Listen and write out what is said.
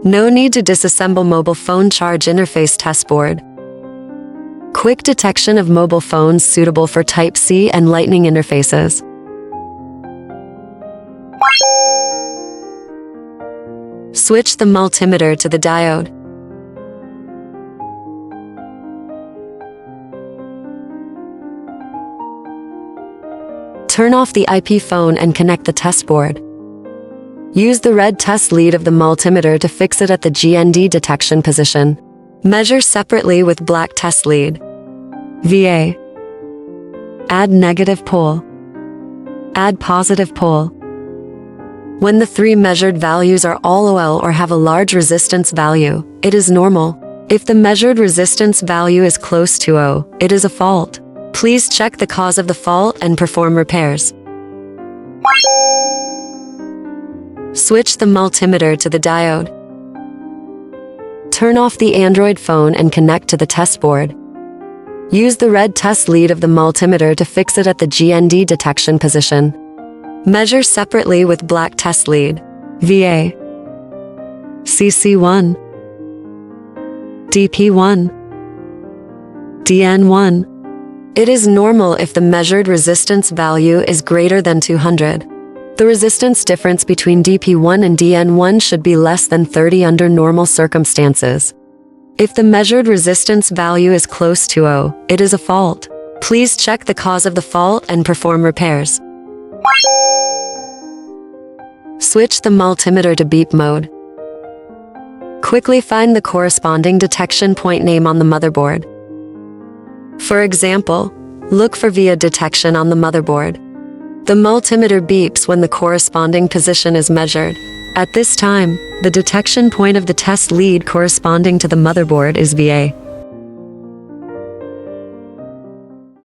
No need to disassemble mobile phone charge interface test board. Quick detection of mobile phones suitable for Type-C and Lightning interfaces. Switch the multimeter to the diode. Turn off the IP phone and connect the test board. Use the red test lead of the multimeter to fix it at the GND detection position. Measure separately with black test lead. VA. Add negative pole. Add positive pole. When the three measured values are all OL or have a large resistance value, it is normal. If the measured resistance value is close to O, it is a fault. Please check the cause of the fault and perform repairs. Switch the multimeter to the diode. Turn off the Android phone and connect to the test board. Use the red test lead of the multimeter to fix it at the GND detection position. Measure separately with black test lead. VA. CC1. DP1. DN1. It is normal if the measured resistance value is greater than 200. The resistance difference between DP1 and DN1 should be less than 30 under normal circumstances. If the measured resistance value is close to O, it is a fault. Please check the cause of the fault and perform repairs. Switch the multimeter to beep mode. Quickly find the corresponding detection point name on the motherboard. For example, look for VIA detection on the motherboard. The multimeter beeps when the corresponding position is measured. At this time, the detection point of the test lead corresponding to the motherboard is VA.